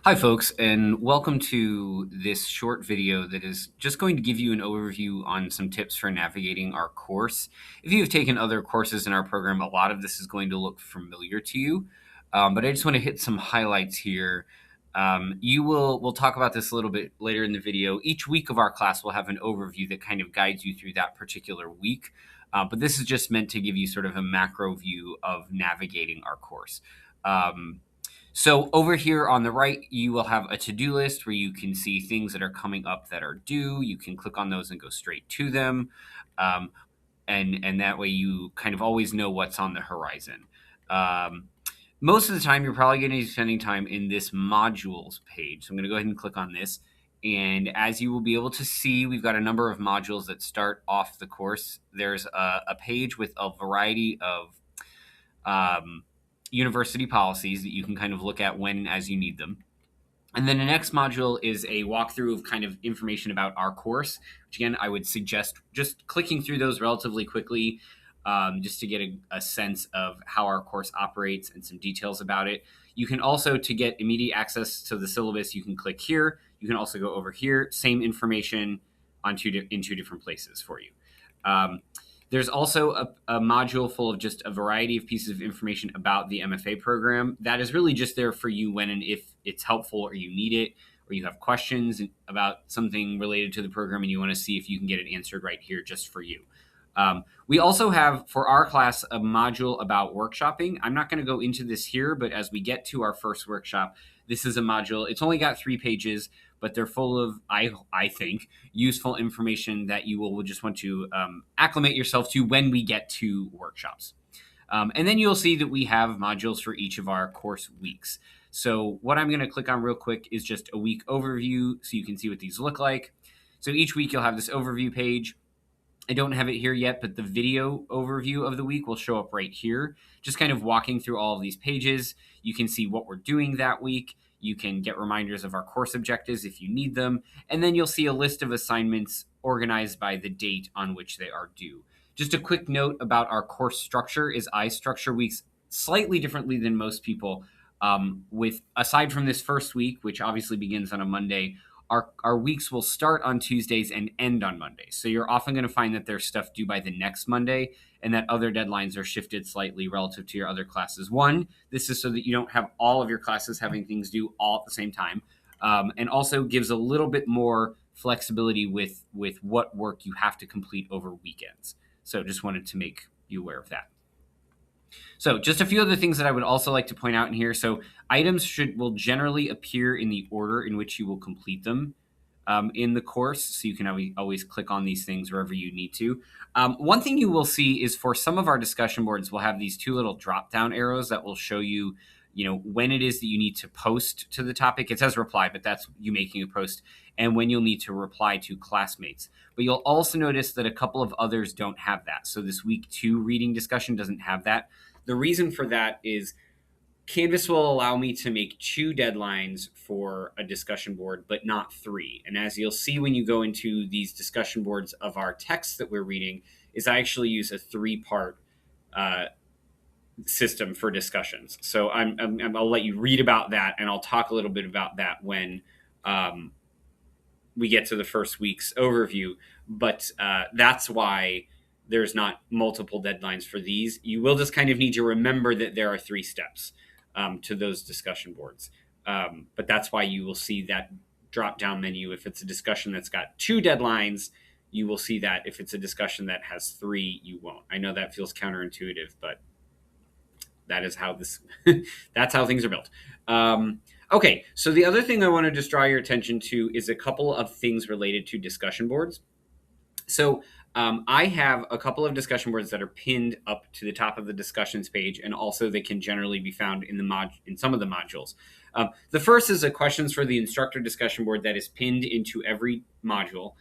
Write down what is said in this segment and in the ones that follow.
Hi, folks, and welcome to this short video that is just going to give you an overview on some tips for navigating our course. If you've taken other courses in our program, a lot of this is going to look familiar to you, but I just want to hit some highlights here. We'll talk about this a little bit later in the video. Each week of our class will have an overview that kind of guides you through that particular week, but this is just meant to give you sort of a macro view of navigating our course. So over here on the right, you will have a to-do list where you can see things that are coming up that are due. You can click on those and go straight to them. Um, and that way you kind of always know what's on the horizon. Um, Most of the time, you're probably going to be spending time in this modules page. So I'm going to go ahead and click on this. And as you will be able to see, we've got a number of modules that start off the course. There's a page with a variety of um, university policies that you can kind of look at when and as you need them. And then the next module is a walkthrough of kind of information about our course, which again, I would suggest just clicking through those relatively quickly, just to get a sense of how our course operates and some details about it. You can also, to get immediate access to the syllabus, you can click here. You can also go over here, same information in two different places for you. There's also a module full of just a variety of pieces of information about the MFA program that is really just there for you when and if it's helpful or you need it, or you have questions about something related to the program and you want to see if you can get it answered right here just for you. We also have, for our class, a module about workshopping. I'm not going to go into this here, but as we get to our first workshop, this is a module. It's only got 3 pages, but they're full of, I think, useful information that you will just want to acclimate yourself to when we get to workshops. And then you'll see that we have modules for each of our course weeks. So what I'm going to click on real quick is just a week overview so you can see what these look like. So each week you'll have this overview page. I don't have it here yet, but the video overview of the week will show up right here. Just kind of walking through all of these pages. You can see what we're doing that week. You can get reminders of our course objectives if you need them. And then you'll see a list of assignments organized by the date on which they are due. Just a quick note about our course structure is I structure weeks slightly differently than most people. With aside from this first week, which obviously begins on a Monday, our weeks will start on Tuesdays and end on Mondays. So you're often going to find that there's stuff due by the next Monday and that other deadlines are shifted slightly relative to your other classes. One, this is so that you don't have all of your classes having things due all at the same time, and also gives a little bit more flexibility with what work you have to complete over weekends. So just wanted to make you aware of that. So just a few other things that I would also like to point out in here. So items will generally appear in the order in which you will complete them in the course. So you can always click on these things wherever you need to. One thing you will see is for some of our discussion boards, we'll have these 2 little drop down arrows that will show you, when it is that you need to post to the topic. It says reply, but that's you making a post, and when you'll need to reply to classmates. But you'll also notice that a couple of others don't have that. So this week 2 reading discussion doesn't have that. The reason for that is Canvas will allow me to make 2 deadlines for a discussion board, but not 3. And as you'll see when you go into these discussion boards of our text that we're reading, is I actually use a 3-part system for discussions. So I'll let you read about that, and I'll talk a little bit about that when we get to the first week's overview. But that's why there's not multiple deadlines for these. You will just kind of need to remember that there are 3 steps to those discussion boards. But that's why you will see that drop down menu. If it's a discussion that's got 2 deadlines, you will see that. If it's a discussion that has 3, you won't. I know that feels counterintuitive, but that is how that's how things are built. Okay, so the other thing I want to just draw your attention to is a couple of things related to discussion boards. So I have a couple of discussion boards that are pinned up to the top of the discussions page, and also they can generally be found in some of the modules. The first is a questions for the instructor discussion board that is pinned into every module.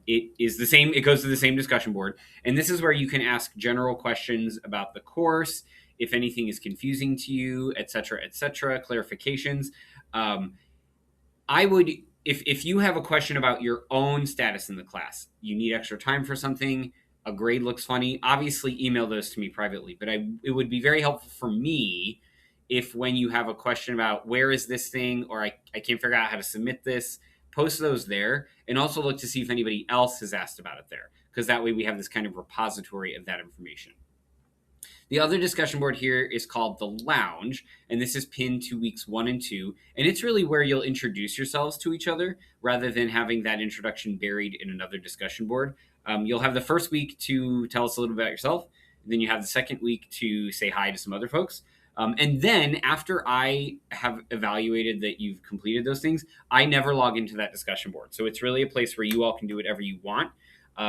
It is the same. It goes to the same discussion board, and this is where you can ask general questions about the course, if anything is confusing to you, et cetera, clarifications. I would, if you have a question about your own status in the class, you need extra time for something, a grade looks funny, obviously email those to me privately. But it would be very helpful for me if when you have a question about where is this thing, or I can't figure out how to submit this, post those there, and also look to see if anybody else has asked about it there, because that way we have this kind of repository of that information. The other discussion board here is called the Lounge, and this is pinned to weeks 1 and 2, and it's really where you'll introduce yourselves to each other rather than having that introduction buried in another discussion board. You'll have the first week to tell us a little bit about yourself, and then you have the second week to say hi to some other folks. And then after I have evaluated that you've completed those things, I never log into that discussion board. So it's really a place where you all can do whatever you want.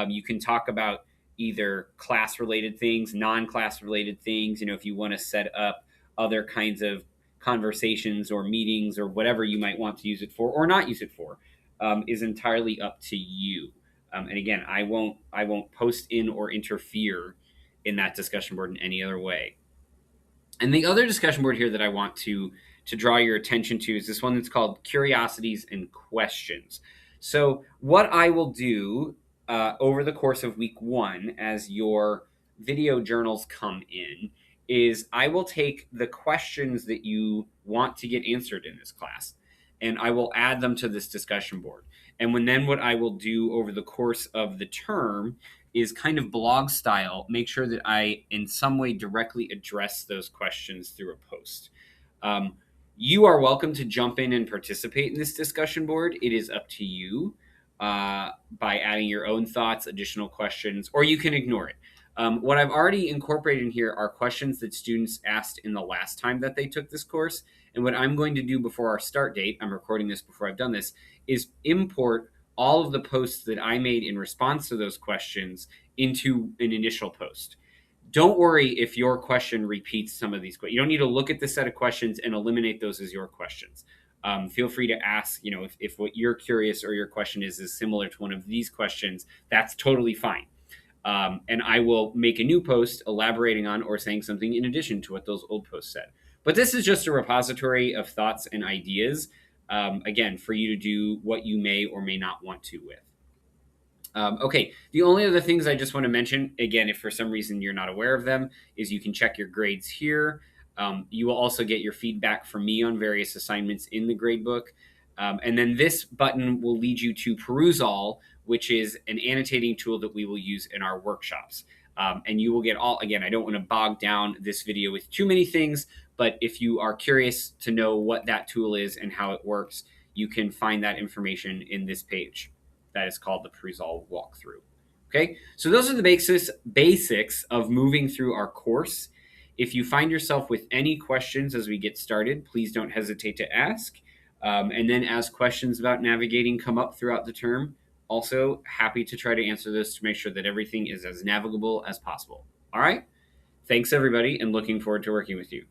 You can talk about either class related things, non-class related things, if you want to set up other kinds of conversations or meetings or whatever you might want to use it for or not use it for, is entirely up to you. And again, I won't post in or interfere in that discussion board in any other way. And the other discussion board here that I want to draw your attention to is this one that's called Curiosities and Questions. So what I will do over the course of week 1, as your video journals come in, is I will take the questions that you want to get answered in this class, and I will add them to this discussion board. And what I will do over the course of the term is kind of blog style, make sure that I in some way directly address those questions through a post. You are welcome to jump in and participate in this discussion board. It is up to you by adding your own thoughts, additional questions, or you can ignore it. What I've already incorporated in here are questions that students asked in the last time that they took this course. And what I'm going to do before our start date, I'm recording this before I've done this, is import all of the posts that I made in response to those questions into an initial post. Don't worry if your question repeats some of these. You don't need to look at the set of questions and eliminate those as your questions. Feel free to ask, if what you're curious or your question is similar to one of these questions, that's totally fine. And I will make a new post elaborating on or saying something in addition to what those old posts said. But this is just a repository of thoughts and ideas, again, for you to do what you may or may not want to with. Okay, the only other things I just want to mention, again, if for some reason you're not aware of them, is you can check your grades here. You will also get your feedback from me on various assignments in the gradebook. And then this button will lead you to Perusall, which is an annotating tool that we will use in our workshops. And you will get again, I don't want to bog down this video with too many things, but if you are curious to know what that tool is and how it works, you can find that information in this page. That is called the Perusall walkthrough. Okay, so those are the basics of moving through our course. If you find yourself with any questions as we get started, please don't hesitate to ask. And then as questions about navigating come up throughout the term, also happy to try to answer this to make sure that everything is as navigable as possible. All right, thanks everybody, and looking forward to working with you.